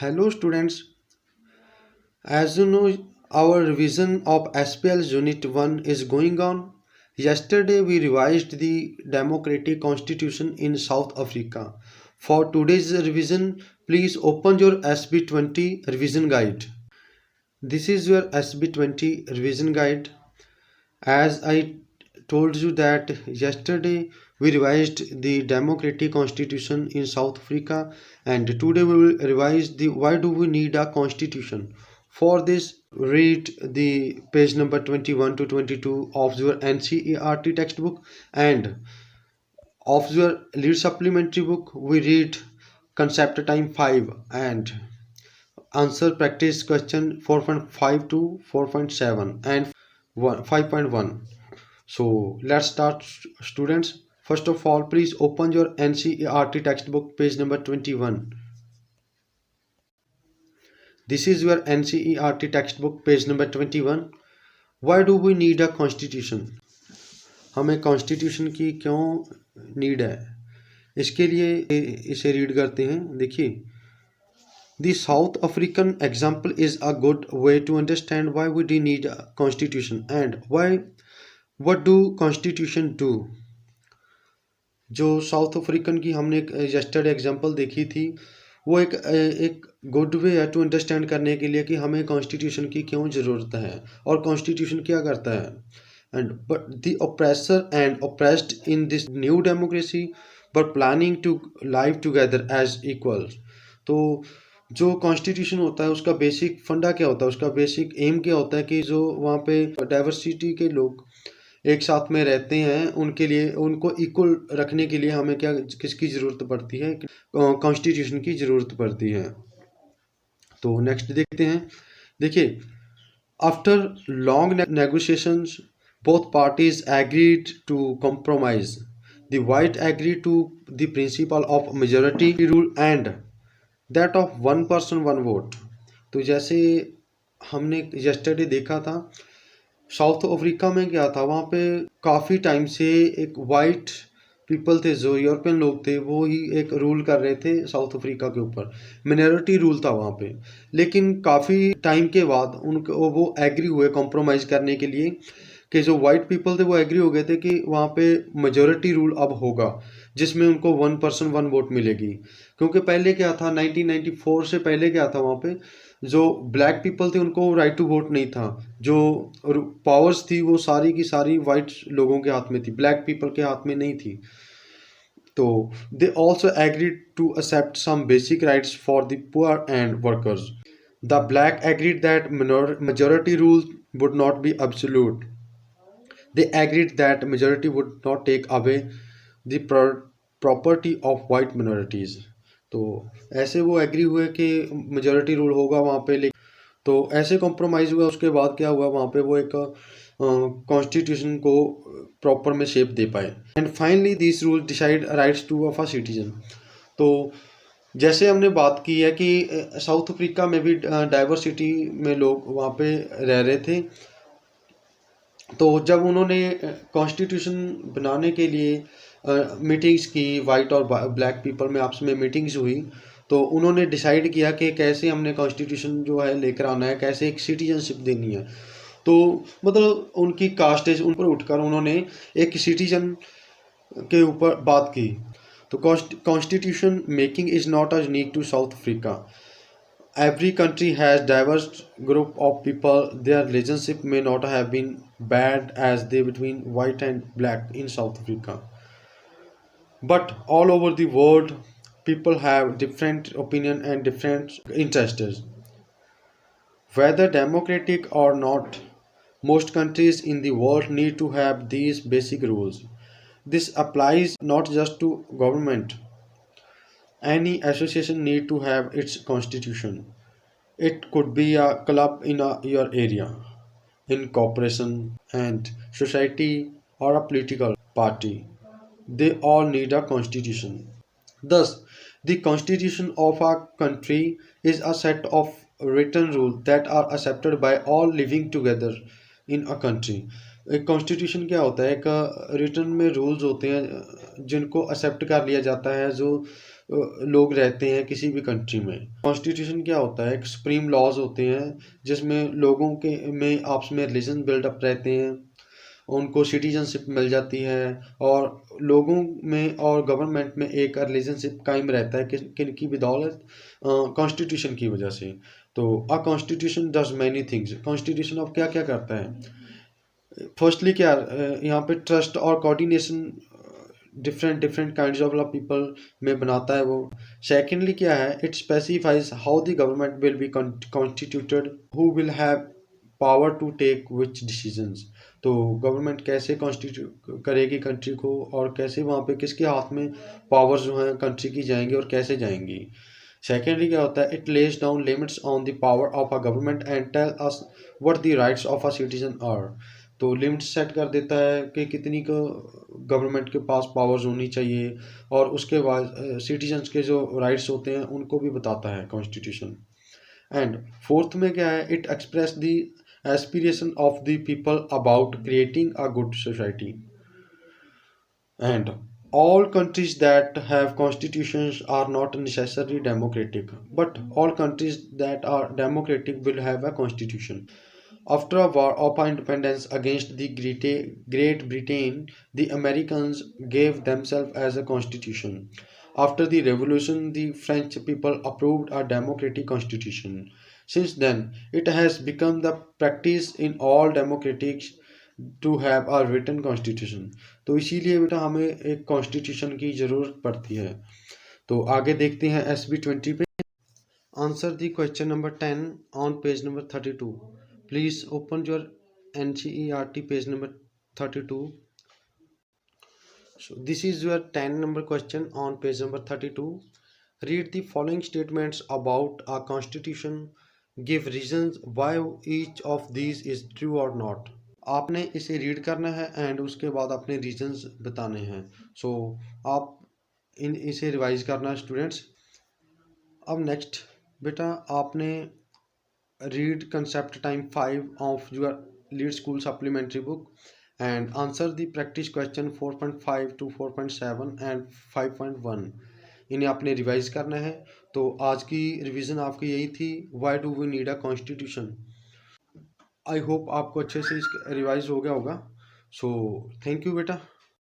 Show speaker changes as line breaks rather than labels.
Hello students, as you know our revision of SPL Unit 1 is going on. Yesterday we revised the democratic constitution in South Africa. For today's revision, please open your SB20 revision guide. This is your SB20 revision guide. As I told you that yesterday we revised the democratic constitution in South Africa, and today we will revise the why do we need a constitution. For this, read the page number 21 to 22 of your NCERT textbook, and of your lead supplementary book we read concept time 5 and answer practice question 4.5 to 4.7 and 5.1. So let's start, students. First of all, please open your NCERT textbook, page number 21. This is your NCERT textbook, page number 21. Why do we need a constitution? हमें constitution की क्यों need है, इसके लिए इसे read करते हैं. देखिए, the South African example is a good way to understand why we do need a constitution and what do constitution do. जो साउथ अफ्रीकन की हमने यस्टरडे एग्जांपल देखी थी, वो एक गुड वे है टू अंडरस्टैंड करने के लिए कि हमें कॉन्स्टिट्यूशन की क्यों ज़रूरत है और कॉन्स्टिट्यूशन क्या करता है. And but the oppressor and oppressed in this new democracy were planning to live together as equal. तो जो कॉन्स्टिट्यूशन होता है उसका बेसिक फंडा क्या होता है, उसका बेसिक एम क्या होता है कि जो वहाँ पे डाइवर्सिटी के लोग एक साथ में रहते हैं उनके लिए, उनको इक्वल रखने के लिए हमें क्या किसकी ज़रूरत पड़ती है, कॉन्स्टिट्यूशन की ज़रूरत पड़ती है. तो नेक्स्ट देखते हैं. देखिए, after long negotiations both parties agreed to compromise. The white agree to the principle of majority rule and that of one person one vote. तो जैसे हमने यस्टरडे देखा था, साउथ अफ्रीका में क्या था, वहाँ पे काफ़ी टाइम से एक वाइट पीपल थे, जो यूरोपियन लोग थे, वो ही एक रूल कर रहे थे साउथ अफ्रीका के ऊपर. मिनॉरिटी रूल था वहाँ पे. लेकिन काफ़ी टाइम के बाद उनको वो एग्री हुए कॉम्प्रोमाइज़ करने के लिए कि जो वाइट पीपल थे वो एग्री हो गए थे कि वहाँ पे मेजॉरिटी रूल अब होगा जिसमें उनको वन पर्सन वन वोट मिलेगी. क्योंकि पहले क्या था, 1994 से पहले क्या था, वहाँ पे जो ब्लैक पीपल थे उनको राइट टू वोट नहीं था. जो पावर्स थी वो सारी की सारी वाइट लोगों के हाथ में थी, ब्लैक पीपल के हाथ में नहीं थी. तो they also agreed to accept some basic rights for the poor and workers. The black agreed that majority rule would not be absolute. They agreed that majority would not take away the property of white minorities. तो ऐसे वो agree हुए कि majority rule होगा वहाँ पे. तो ऐसे कॉम्प्रोमाइज़ हुआ. उसके बाद क्या हुआ, वहाँ पे वो एक कॉन्स्टिट्यूशन को प्रॉपर में शेप दे पाए. And finally this rule decide rights two of a citizen. तो जैसे हमने बात की है कि साउथ अफ्रीका में भी डाइवर्सिटी में लोग वहाँ पे रह रहे थे. तो जब उन्होंने कॉन्स्टिट्यूशन बनाने के लिए मीटिंग्स की, वाइट और ब्लैक पीपल में आपस में मीटिंग्स हुई, तो उन्होंने डिसाइड किया कि कैसे हमने कॉन्स्टिट्यूशन जो है लेकर आना है, कैसे एक सिटीजनशिप देनी है. तो मतलब उनकी कास्टेज उन पर उठकर उन्होंने एक सिटीजन के ऊपर बात की. तो constitution making is not a unique to South Africa. Every country has diverse group of people. Their relationship may not have been bad as they between white and black in South Africa. But all over the world, people have different opinion and different interests. Whether democratic or not, most countries in the world need to have these basic rules. This applies not just to government. Any association need to have its constitution. It could be a club in your area, in corporation and society, or a political party. They all need a constitution. Thus, the constitution of a country is a set of written rules that are accepted by all living together in a country. एक constitution क्या होता है, एक return में rules होते हैं जिनको accept कर लिया जाता है जो लोग रहते हैं किसी भी कंट्री में। कॉन्स्टिट्यूशन क्या होता है? एक सुप्रीम लॉज होते हैं जिसमें लोगों के में आपस में रिलेशन बिल्डअप रहते हैं, उनको सिटीजनशिप मिल जाती है और लोगों में और गवर्नमेंट में एक रिलेशनशिप कायम रहता है किन की बदौलत? कॉन्स्टिट्यूशन की वजह से। तो a constitution does many things. Constitution अब क्या क्या करता है? फर्स्टली क्या यहाँ पे ट्रस्ट और coordination different different kinds of people में बनाता है वो। सेकेंडली क्या है? It specifies how the government will be constituted, who will have power to take which decisions. तो गवर्नमेंट कैसे कॉन्स्टिट्यूट करेगी कंट्री को और कैसे वहाँ पे किसके हाथ में पावर्स जो हैं कंट्री की जाएंगी और कैसे जाएंगी। सेकेंडली क्या होता है? It lays down limits on the power of a government and tell us what the rights of a citizen are. तो लिमिट सेट कर देता है कि कितनी को गवर्नमेंट के पास पावर्स होनी चाहिए और उसके बाद सिटीजन्स के जो राइट्स होते हैं उनको भी बताता है कॉन्स्टिट्यूशन। एंड फोर्थ में क्या है? It express the aspiration of the people about creating a good society. And all countries that have constitutions are not necessarily democratic, but all countries that are democratic will have a constitution. After a war of independence against the Great Britain, the Americans gave themselves as a constitution. After the revolution, the French people approved a democratic constitution. Since then, it has become the practice in all democratic to have a written constitution. तो इसीलिए बेटा हमें एक constitution की ज़रूरत पड़ती है। तो आगे देखते हैं SB 20 पे। Answer the question number 10 on page number 32। Please open your NCERT page number 32। So this is your 10 number question on page number 32. Read the following statements about a constitution. Give reasons why each of these is true or not. आपने इसे read करना है and उसके बाद अपने reasons बताने हैं। सो आप इसे रिवाइज करना है स्टूडेंट्स। अब नेक्स्ट बेटा आपने read concept time 5 of your lead school supplementary book and answer the practice question 4.5 to 4.7 and 5.1। इन्हें आपने रिवाइज करना है। तो आज की रिवीजन आपकी यही थी, why do we need a constitution. I hope आपको अच्छे से रिवाइज हो गया होगा। सो थैंक यू बेटा।